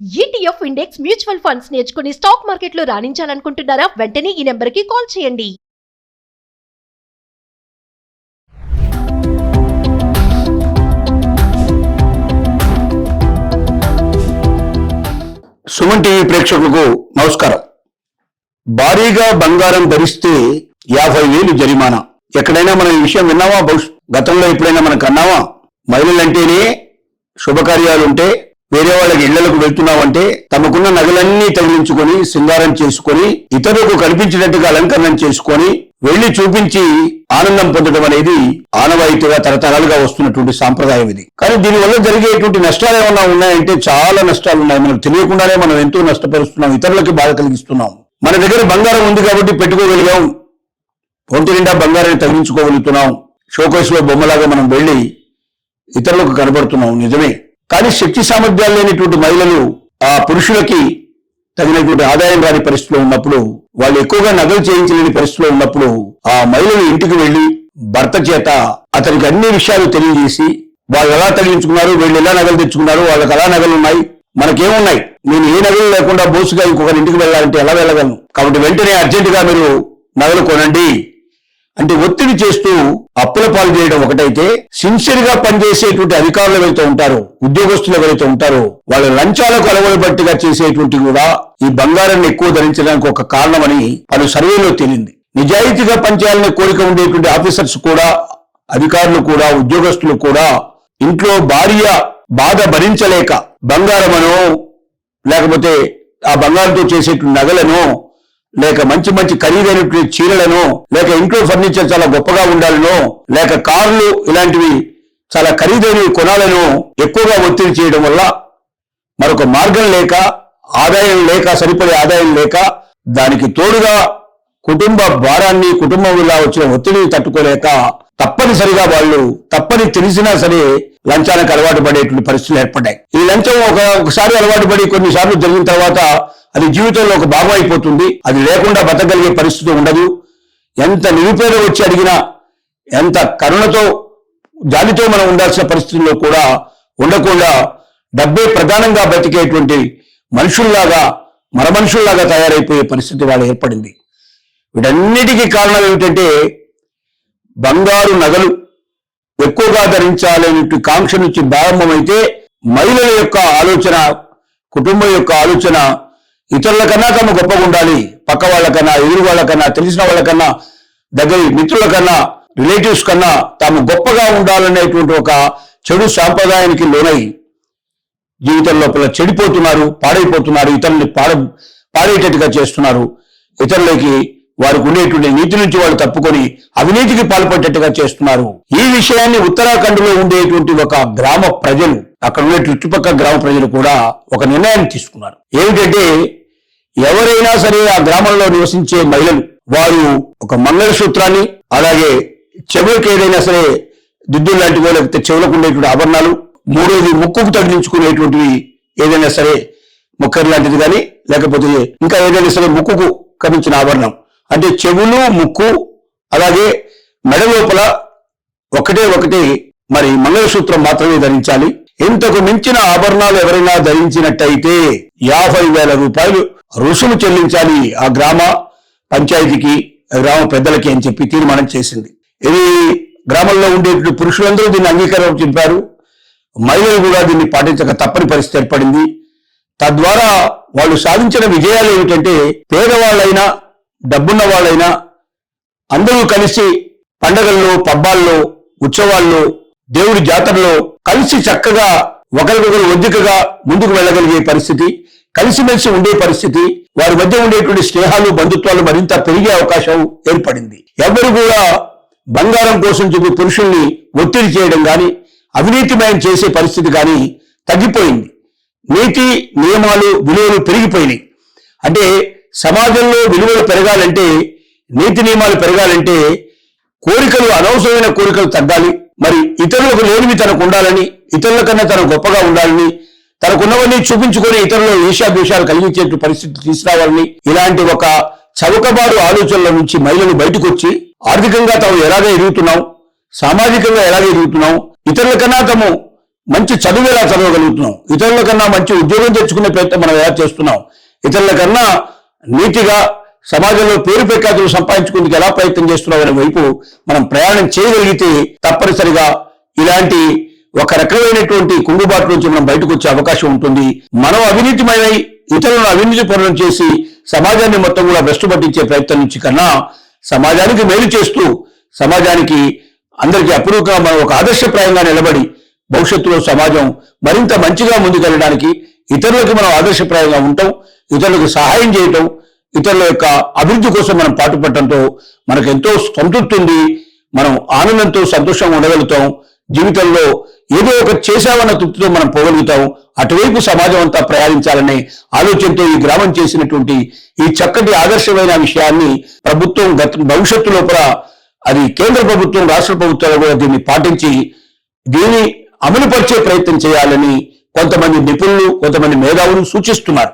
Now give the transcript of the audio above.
ETF index mutual funds నేర్చుకుని stock మార్కెట్లో రాణించాలనుకుంటున్నారా? వెంటనే ఈ నెంబర్కి కాల్ చేయండి. సుమన్ టీవీ ప్రేక్షకులకు నమస్కారం. భారీగా బంగారం ధరిస్తే 50,000 జరిమానా. ఎక్కడైనా మనం ఈ విషయం విన్నావా? గతంలో ఎప్పుడైనా మనం కన్నావా? మహిళలంటేనే శుభకార్యాలు ఉంటే వేరే వాళ్ళకి ఇళ్లకు వెళ్తున్నామంటే తమకున్న నగలన్నీ తగిలించుకొని సింగారం చేసుకొని ఇతరులకు కనిపించినట్టుగా అలంకరణం చేసుకొని వెళ్లి చూపించి ఆనందం పొందడం అనేది ఆనవాయితీగా తరతరాలుగా వస్తున్నటువంటి సాంప్రదాయం ఇది. కానీ దీనివల్ల జరిగేటువంటి నష్టాలు ఏమన్నా ఉన్నాయంటే చాలా నష్టాలు ఉన్నాయి. మనకు తెలియకుండానే మనం ఎంతో నష్టపరుస్తున్నాం, ఇతరులకి బాధ కలిగిస్తున్నాం. మన దగ్గర బంగారం ఉంది కాబట్టి పెట్టుకోగలిగాం, ఒంటి నిండా బంగారాన్ని తగిలించుకోగలుగుతున్నాం, షోకేస్ లో బొమ్మలాగా మనం వెళ్లి ఇతరులకు కనబడుతున్నాం, నిజమే. కానీ శక్తి సామర్థ్యాలు లేనిటువంటి మహిళలు ఆ పురుషులకి తగినటువంటి ఆదాయం రాని పరిస్థితిలో ఉన్నప్పుడు, వాళ్ళు ఎక్కువగా నగలు చేయించలేని పరిస్థితిలో ఉన్నప్పుడు ఆ మహిళలు ఇంటికి వెళ్లి భర్త చేత అతనికి అన్ని విషయాలు తెలియజేసి వాళ్ళు ఎలా తగిలించుకున్నారు, వీళ్ళు ఎలా నగలు తెచ్చుకున్నారు, వాళ్ళకి ఎలా నగలు ఉన్నాయి, మనకేమున్నాయి, నేను ఏ నగలు లేకుండా బోసుగా ఇంకొకరి ఇంటికి వెళ్ళాలంటే ఎలా వెళ్ళగలను, కాబట్టి వెంటనే అర్జెంటుగా మీరు నగలు కొనండి అంటే ఒత్తిడి చేస్తూ అప్పుల పాలు చేయడం ఒకటైతే, సిన్సియర్ గా పనిచేసేటువంటి అధికారులు ఎవరైతే ఉంటారో, ఉద్యోగస్తులు ఎవరైతే ఉంటారో వాళ్ళ లంచాలకు అలవడబట్టిగా చేసేటువంటి కూడా ఈ బంగారాన్ని ఎక్కువ ధరించడానికి ఒక కారణమని పలు సర్వేలో తేలింది. నిజాయితీగా పనిచేయాలనే కోరిక ఉండేటువంటి ఆఫీసర్స్ కూడా, అధికారులు కూడా, ఉద్యోగస్తులు కూడా ఇంట్లో భార్య బాధ భరించలేక బంగారమనో లేకపోతే ఆ బంగారంతో చేసేటువంటి నగలను, లేక మంచి మంచి ఖరీదైనటువంటి చీరలను, లేక ఇంట్లో ఫర్నిచర్ చాలా గొప్పగా ఉండాలనో, లేక కార్లు ఇలాంటివి చాలా ఖరీదైనవి కొనాలను ఎక్కువగా ఒత్తిడి చేయడం వల్ల మరొక మార్గం లేక, ఆదాయం లేక, సరిపడే ఆదాయం లేక, దానికి తోడుగా కుటుంబ భారాన్ని, కుటుంబం వల్ల వచ్చిన ఒత్తిడిని తట్టుకోలేక తప్పనిసరిగా వాళ్ళు తప్పని తెలిసినా సరే లంచానికి అలవాటు పడేటువంటి పరిస్థితులు ఏర్పడ్డాయి. ఈ లంచం ఒకసారి అలవాటు పడి కొన్నిసార్లు జరిగిన తర్వాత అది జీవితంలో ఒక భాగం అయిపోతుంది. అది లేకుండా బతకగలిగే పరిస్థితి ఉండదు. ఎంత నిరుపేద వచ్చి అడిగినా, ఎంత కరుణతో జాలితో మనం ఉండాల్సిన పరిస్థితుల్లో కూడా ఉండకుండా డబ్బే ప్రధానంగా బతికేటువంటి మనుషుల్లాగా, మనుషుల్లాగా తయారైపోయే పరిస్థితి వాళ్ళు ఏర్పడింది. వీటన్నిటికీ కారణం ఏమిటంటే, బంగారు నగలు ఎక్కువగా ధరించాలనే కాంక్ష నుంచి ప్రారంభమైతే మహిళల యొక్క ఆలోచన, కుటుంబం యొక్క ఆలోచన ఇతరుల కన్నా తమ గొప్పగా ఉండాలి, పక్క వాళ్ళకన్నా, ఎదురు వాళ్ళకన్నా, తెలిసిన వాళ్ళకన్నా, దగ్గర మిత్రుల కన్నా, రిలేటివ్స్ కన్నా తాము గొప్పగా ఉండాలనేటువంటి ఒక చెడు సాంప్రదాయానికి లోనై జీవితం లోపల చెడిపోతున్నారు, పాడైపోతున్నారు, ఇతరుల్ని పాడేటట్టుగా చేస్తున్నారు. ఇతరులకి వారికి ఉండేటువంటి నీతి నుంచి వాళ్ళు తప్పుకొని అవినీతికి పాల్పడేట్టుగా చేస్తున్నారు. ఈ విషయాన్ని ఉత్తరాఖండ్ లో ఉండేటువంటి ఒక గ్రామ ప్రజలు, అక్కడ ఉండే చుట్టుపక్కల గ్రామ ప్రజలు కూడా ఒక నిర్ణయాన్ని తీసుకున్నారు. ఏమిటంటే, ఎవరైనా సరే ఆ గ్రామంలో నివసించే మహిళలు వారు ఒక మంగళసూత్రాన్ని, అలాగే చెవులకు ఏదైనా సరే దిద్దులు లాంటివో లేకపోతే చెవులకు ఉండేటువంటి ఆభరణాలు, మూడోది ముక్కుకు తగిలించుకునేటువంటివి ఏదైనా సరే ముక్కర్ లాంటిది కానీ, లేకపోతే ఇంకా ఏదైనా సరే ముక్కుకు కనిపించిన ఆభరణం అంటే చెవులు, ముక్కు, అలాగే మెడ లోపల ఒకటి మరి మంగళసూత్రం మాత్రమే ధరించాలి. ఇంతకు మించిన ఆభరణాలు ఎవరైనా ధరించినట్టయితే 50,000 రూపాయలు రుసుము చెల్లించాలి ఆ గ్రామ పంచాయతీకి, గ్రామ పెద్దలకి అని చెప్పి తీర్మానం చేసింది. ఇది గ్రామంలో ఉండేటువంటి పురుషులందరూ దీన్ని అంగీకారం చెప్పారు. మహిళలు కూడా దీన్ని పాటించక తప్పని పరిస్థితి ఏర్పడింది. తద్వారా వాళ్ళు సాధించిన విజయాలు ఏమిటంటే, పేదవాళ్ళైనా డబ్బున్న వాళ్ళైనా అందరూ కలిసి పండగల్లో, పబ్బాల్లో, ఉత్సవాల్లో, దేవుడి జాతరలో కలిసి చక్కగా ఒకరికొకరు ఒద్దికగా ముందుకు వెళ్ళగలిగే పరిస్థితి, కలిసిమెలిసి ఉండే పరిస్థితి, వారి మధ్య ఉండేటువంటి స్నేహాలు, బంధుత్వాలు మరింత పెరిగే అవకాశం ఏర్పడింది. ఎవరు కూడా బంగారం కోసం చెప్పి పురుషుల్ని ఒత్తిడి చేయడం కానీ, అవినీతిమయం చేసే పరిస్థితి కానీ తగ్గిపోయింది. నీతి నియమాలు, విలువలు పెరిగిపోయినాయి. అంటే సమాజంలో విలువలు పెరగాలంటే, నీతి నియమాలు పెరగాలంటే కోరికలు, అనవసరమైన కోరికలు తగ్గాలి. మరి ఇతరులకు లేనివి తనకు ఉండాలని, ఇతరుల కన్నా తను గొప్పగా ఉండాలని, తనకున్నవన్నీ చూపించుకొని ఇతరులు ఈర్ష్యాద్వేషాలు కలిగించే పరిస్థితి తీసుకురావాలని, ఇలాంటి ఒక చౌకబారు ఆలోచనల నుంచి మహిళలు బయటకు వచ్చి ఆర్థికంగా తాము ఎలాగ ఎదుగుతున్నాం, సామాజికంగా ఎలాగ ఎదుగుతున్నాం, ఇతరుల కన్నా తాము మంచి చదువు ఎలా చదవగలుగుతున్నాం, ఇతరుల కన్నా మంచి ఉద్యోగం తెచ్చుకునే ప్రయత్నం మనం ఎలా చేస్తున్నాం, ఇతరుల కన్నా నీతిగా సమాజంలో పేరు ప్రఖ్యాతులు సంపాదించుకునేందుకు ఎలా ప్రయత్నం చేస్తున్నాం అనే వైపు మనం ప్రయాణం చేయగలిగితే తప్పనిసరిగా ఇలాంటి ఒక రకమైనటువంటి కుంగుబాటు నుంచి మనం బయటకు వచ్చే అవకాశం ఉంటుంది. మనం అవినీతిమై ఇతరులను అవినీతి పనులను చేసి సమాజాన్ని మొత్తం కూడా భ్రష్టు పట్టించే ప్రయత్నం నుంచి కన్నా సమాజానికి మేలు చేస్తూ సమాజానికి అందరికీ అపురూపంగా మనం ఒక ఆదర్శప్రాయంగా నిలబడి భవిష్యత్తులో సమాజం మరింత మంచిగా ముందుకెళ్ళడానికి ఇతరులకు మనం ఆదర్శప్రాయంగా ఉంటాం, ఇతరులకు సహాయం చేయటం, ఇతరుల యొక్క అభివృద్ధి కోసం మనం పాటుపడటంతో మనకు ఎంతో సంతృప్తి ఉంది. మనం ఆనందంతో సంతోషంగా ఉండగలుగుతాం. జీవితంలో ఏదో ఒకటి చేశామన్న తృప్తితో మనం పోగలుగుతాం. అటువైపు సమాజం అంతా ప్రయాణించాలనే ఆలోచనతో ఈ గ్రామం చేసినటువంటి ఈ చక్కటి ఆదర్శమైన విషయాన్ని ప్రభుత్వం భవిష్యత్తు లోపల అది కేంద్ర ప్రభుత్వం రాష్ట్ర ప్రభుత్వాలు కూడా దీన్ని పాటించి దీన్ని అమలుపరిచే ప్రయత్నం చేయాలని కొంతమంది నిపుణులు కొంతమంది మేధావులు సూచిస్తున్నారు.